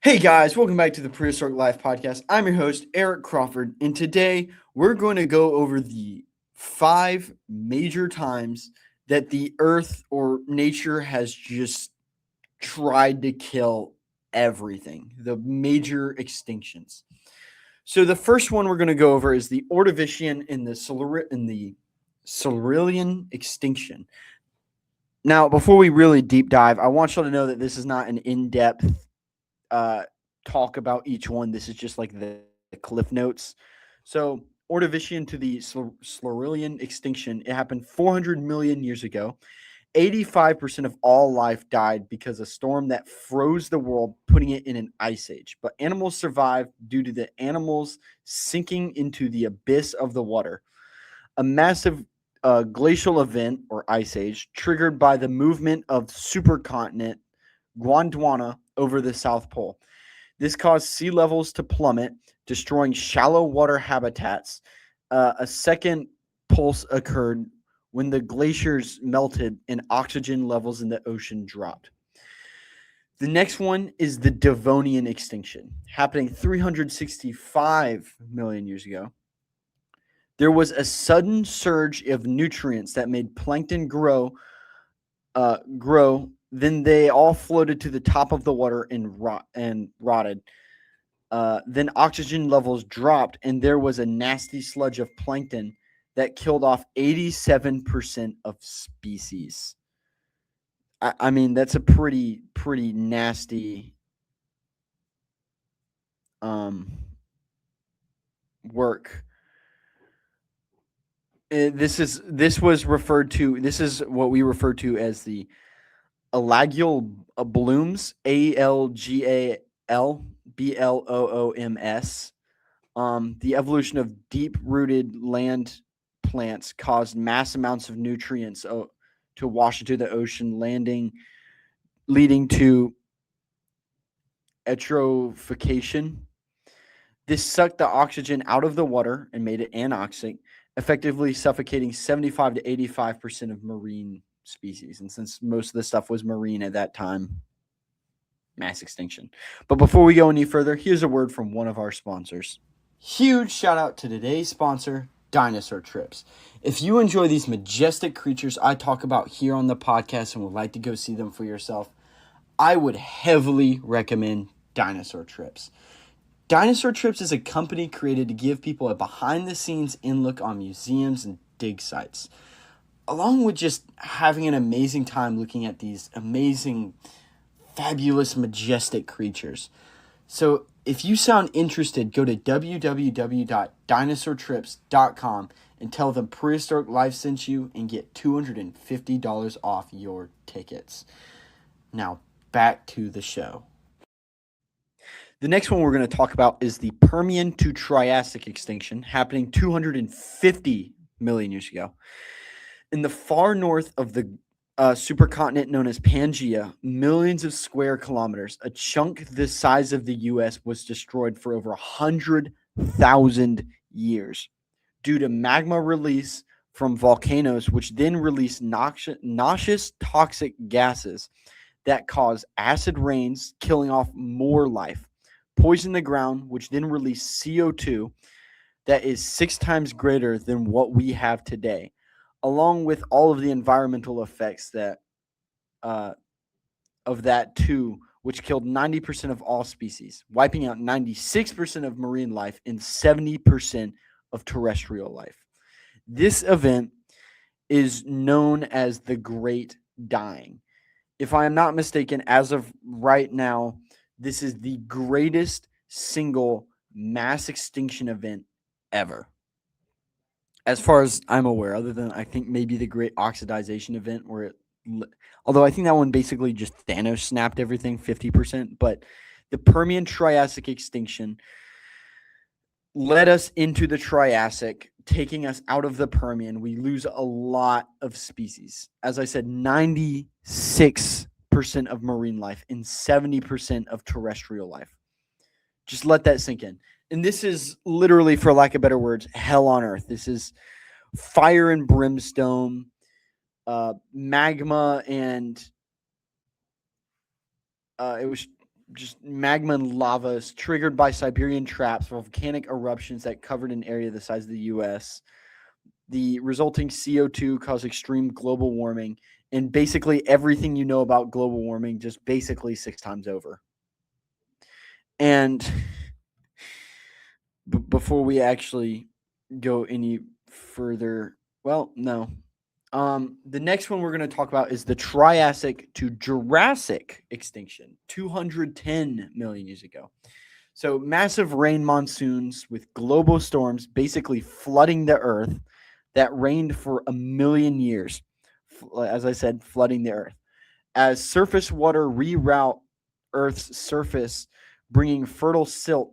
Hey guys, welcome back to the Prehistoric Life Podcast. I'm your host, Eric Crawford, and today we're going to go over the 5 major times that the earth or nature has just tried to kill everything, the major extinctions. So the first one we're going to go over is the Ordovician and the Silurian extinction. Now, before we really deep dive, I want you all to know that this is not an in-depth uh, talk about each one. This is just like the cliff notes. So, Ordovician to the Silurian extinction, it happened 400 million years ago. 85% of all life died because of a storm that froze the world, putting it in an ice age. But animals survived due to the animals sinking into the abyss of the water. A massive glacial event or ice age triggered by the movement of supercontinent Gondwana over the South Pole. This caused sea levels to plummet, destroying shallow water habitats. A second pulse occurred when the glaciers melted and oxygen levels in the ocean dropped. The next one is the Devonian extinction, happening 365 million years ago. There was a sudden surge of nutrients that made plankton grow. Then they all floated to the top of the water and rotted. Then oxygen levels dropped, and there was a nasty sludge of plankton that killed off 87% of species. I mean, that's a pretty nasty um, work. This was referred to. This is what we refer to as the Alagial blooms, ALGALBLOOMS. The evolution of deep-rooted land plants caused mass amounts of nutrients to wash into the ocean, leading to eutrophication. This sucked the oxygen out of the water and made it anoxic, effectively suffocating 75 to 85% of marine species. And since most of the stuff was marine at that time, mass extinction. But before we go any further, here's a word from one of our sponsors. Huge shout out to today's sponsor, Dinosaur Trips. If you enjoy these majestic creatures I talk about here on the podcast and would like to go see them for yourself, I would heavily recommend Dinosaur Trips. Dinosaur Trips is a company created to give people a behind-the-scenes in-look on museums and dig sites, along with just having an amazing time looking at these amazing, fabulous, majestic creatures. So if you sound interested, go to www.dinosaurtrips.com and tell them Prehistoric Life sent you and get $250 off your tickets. Now, back to the show. The next one we're going to talk about is the Permian to Triassic extinction, happening 250 million years ago. In the far north of the supercontinent known as Pangaea, millions of square kilometers, a chunk the size of the U.S., was destroyed for over 100,000 years due to magma release from volcanoes, which then released noxious toxic gases that cause acid rains, killing off more life, poison the ground, which then released CO2 that is 6 times greater than what we have today, along with all of the environmental effects that of that too, which killed 90% of all species, wiping out 96% of marine life and 70% of terrestrial life. This event is known as the Great Dying. If I am not mistaken, as of right now, this is the greatest single mass extinction event ever, as far as I'm aware, other than I think maybe the Great Oxidization event, although I think that one basically just Thanos snapped everything 50%. But the Permian Triassic extinction led us into the Triassic, taking us out of the Permian. We lose a lot of species. As I said, 96% of marine life and 70% of terrestrial life. Just let that sink in. And this is literally, for lack of better words, hell on earth. This is fire and brimstone, magma, and it was just magma and lavas triggered by Siberian traps, volcanic eruptions that covered an area the size of the U.S. The resulting CO2 caused extreme global warming, and basically everything you know about global warming just basically 6 times over. And before we actually go any further, well, no. The next one we're going to talk about is the Triassic to Jurassic extinction, 210 million years ago. So massive rain monsoons with global storms basically flooding the earth that rained for 1 million years. As I said, flooding the earth. As surface water reroute Earth's surface, bringing fertile silt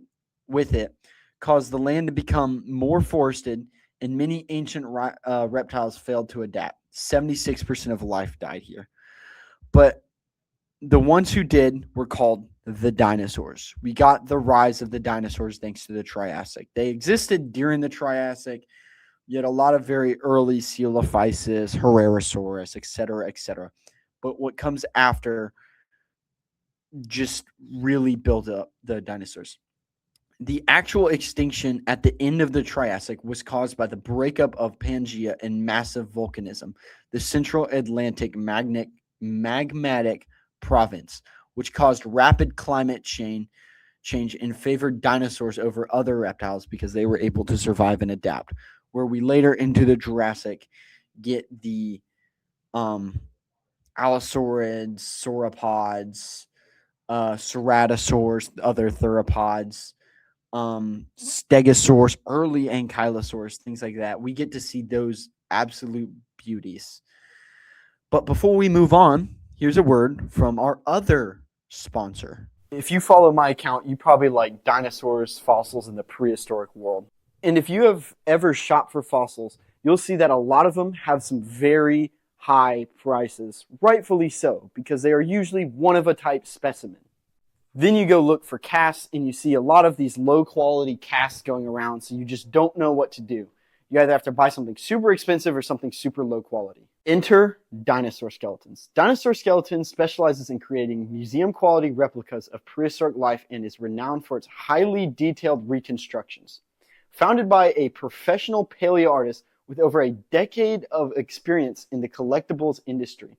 with it, caused the land to become more forested, and many ancient reptiles failed to adapt. 76% of life died here. But the ones who did were called the dinosaurs. We got the rise of the dinosaurs thanks to the Triassic. They existed during the Triassic. You had a lot of very early Coelophysis, Herrerasaurus, etc., etc. But what comes after just really built up the dinosaurs. The actual extinction at the end of the Triassic was caused by the breakup of Pangaea and massive volcanism, the Central Atlantic magmatic province, which caused rapid climate change and favored dinosaurs over other reptiles because they were able to survive and adapt. Where we later into the Jurassic get the allosaurids, sauropods, ceratosaurs, other theropods, stegosaurs, early ankylosaurs, things like that. We get to see those absolute beauties. But before we move on, here's a word from our other sponsor. If you follow my account, you probably like dinosaurs, fossils, and the prehistoric world. And if you have ever shopped for fossils, you'll see that a lot of them have some very high prices, rightfully so, because they are usually one of a type specimen. Then you go look for casts, and you see a lot of these low-quality casts going around, so you just don't know what to do. You either have to buy something super expensive or something super low quality. Enter dinosaur skeletons. Dinosaur skeletons specializes in creating museum-quality replicas of prehistoric life and is renowned for its highly detailed reconstructions. Founded by a professional paleo artist with over a decade of experience in the collectibles industry,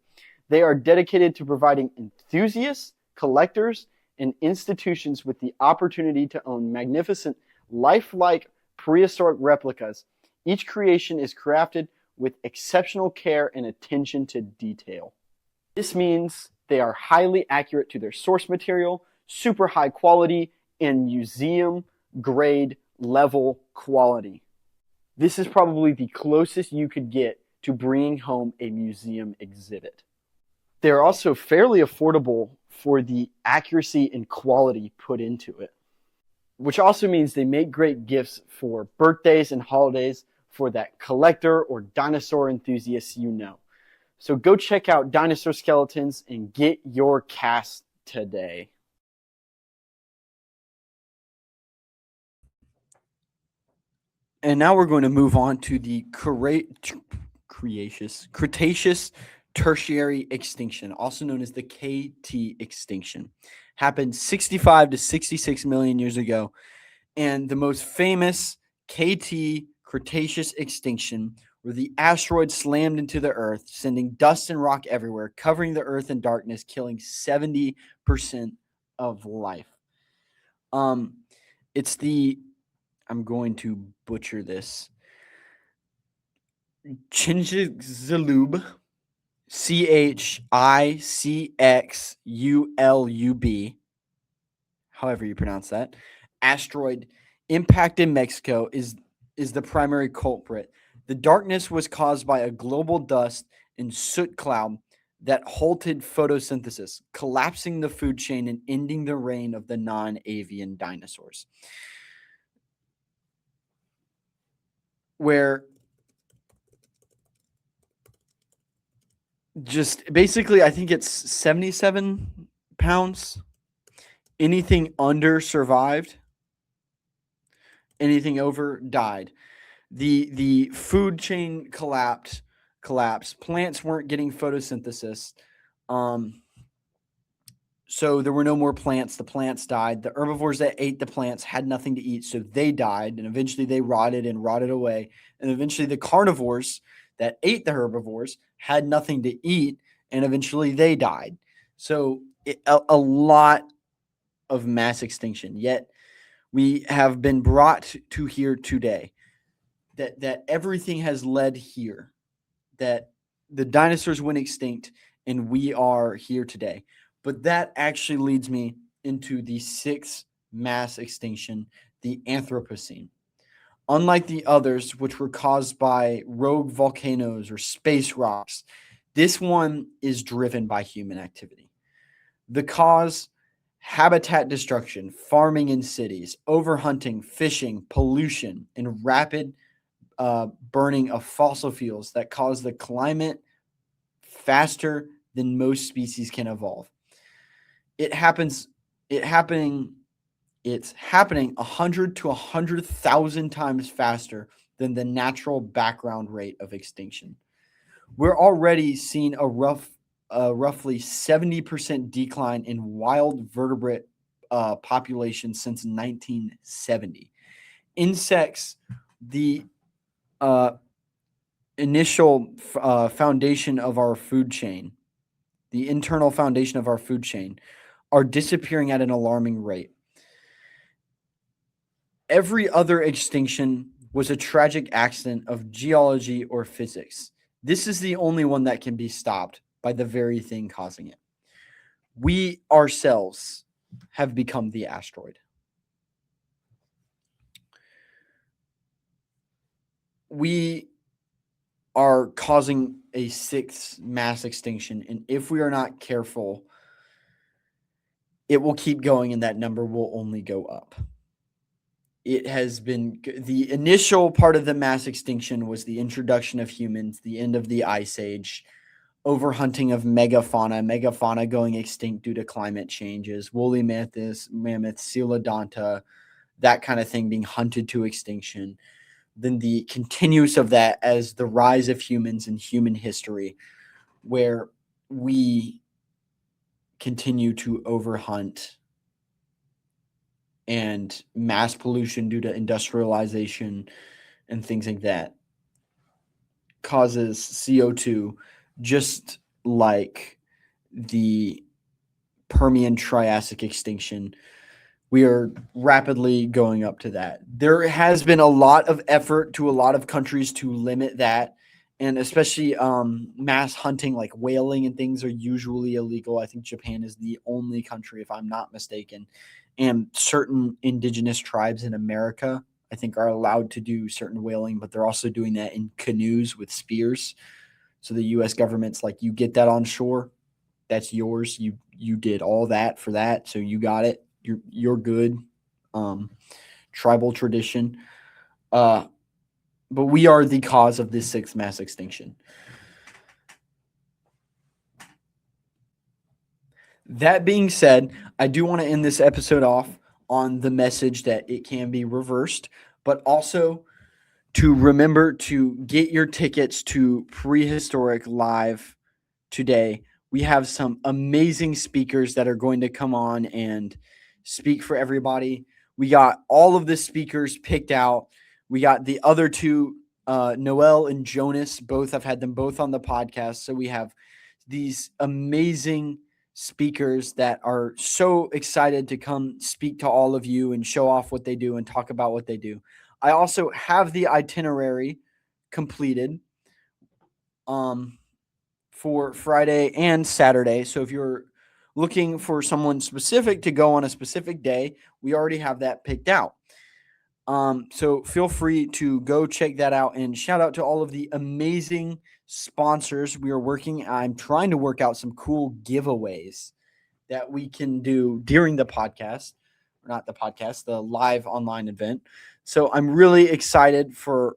they are dedicated to providing enthusiasts, collectors, and institutions with the opportunity to own magnificent, lifelike prehistoric replicas. Each creation is crafted with exceptional care and attention to detail. This means they are highly accurate to their source material, super high quality, and museum grade level quality. This is probably the closest you could get to bringing home a museum exhibit. They're also fairly affordable for the accuracy and quality put into it, which also means they make great gifts for birthdays and holidays for that collector or dinosaur enthusiast you know. So go check out Dinosaur Skeletons and get your cast today. And now we're going to move on to the Cretaceous tertiary extinction, also known as the KT extinction. Happened 65 to 66 million years ago. And the most famous KT Cretaceous extinction where the asteroid slammed into the earth, sending dust and rock everywhere, covering the earth in darkness, killing 70% of life. It's the, I'm going to butcher this, Chicxulub, Chicxulub, however you pronounce that, asteroid impact in Mexico is the primary culprit. The darkness was caused by a global dust and soot cloud that halted photosynthesis, collapsing the food chain and ending the reign of the non-avian dinosaurs. Where just basically, I think it's 77 pounds. Anything under survived. Anything over died. The food chain collapsed. Plants weren't getting photosynthesis. So there were no more plants. The plants died. The herbivores that ate the plants had nothing to eat, so they died, and eventually they rotted and rotted away. And eventually the carnivores that ate the herbivores had nothing to eat, and eventually they died. So a lot of mass extinction. Yet we have been brought to here today. That everything has led here. That the dinosaurs went extinct, and we are here today. But that actually leads me into the sixth mass extinction, the Anthropocene. Unlike the others, which were caused by rogue volcanoes or space rocks, this one is driven by human activity. The cause: habitat destruction, farming in cities, overhunting, fishing, pollution, and rapid burning of fossil fuels that cause the climate faster than most species can evolve. It's happening 100 to 100,000 times faster than the natural background rate of extinction. We're already seeing a roughly 70% decline in wild vertebrate population since 1970. Insects, the initial foundation of our food chain, the internal foundation of our food chain, are disappearing at an alarming rate. Every other extinction was a tragic accident of geology or physics. This is the only one that can be stopped by the very thing causing it. We ourselves have become the asteroid. We are causing a sixth mass extinction, and if we are not careful, it will keep going, and that number will only go up. It has been the initial part of the mass extinction was the introduction of humans, the end of the ice age, overhunting of megafauna going extinct due to climate changes, woolly mammoths, coelodonta, that kind of thing being hunted to extinction. Then the continuous of that as the rise of humans in human history, where we continue to overhunt, and mass pollution due to industrialization and things like that causes CO2, just like the Permian Triassic extinction. We are rapidly going up to that. There has been a lot of effort to a lot of countries to limit that, and especially mass hunting like whaling and things are usually illegal. I think Japan is the only country, if I'm not mistaken. And certain indigenous tribes in America, I think, are allowed to do certain whaling, but they're also doing that in canoes with spears. So the U.S. government's like, you get that on shore, that's yours. You did all that for that, so you got it. You're good. Tribal tradition. But we are the cause of this sixth mass extinction. That being said, I do want to end this episode off on the message that it can be reversed, but also to remember to get your tickets to Prehistoric Live today. We have some amazing speakers that are going to come on and speak for everybody. We got all of the speakers picked out. We got the other two, Noel and Jonas, both. I've had them both on the podcast. So we have these amazing speakers that are so excited to come speak to all of you and show off what they do and talk about what they do. I also have the itinerary completed for Friday and Saturday. So if you're looking for someone specific to go on a specific day, we already have that picked out. So feel free to go check that out, and shout out to all of the amazing sponsors. I'm trying to work out some cool giveaways that we can do during the podcast, or not the podcast, the live online event. So I'm really excited for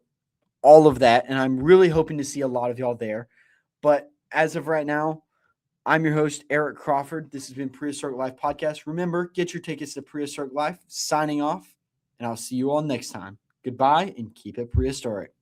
all of that, and I'm really hoping to see a lot of y'all there. But as of right now, I'm your host, Eric Crawford. This has been Prehistoric Life Podcast. Remember, get your tickets to Prehistoric Life. Signing off, and I'll see you all next time. Goodbye, and keep it prehistoric.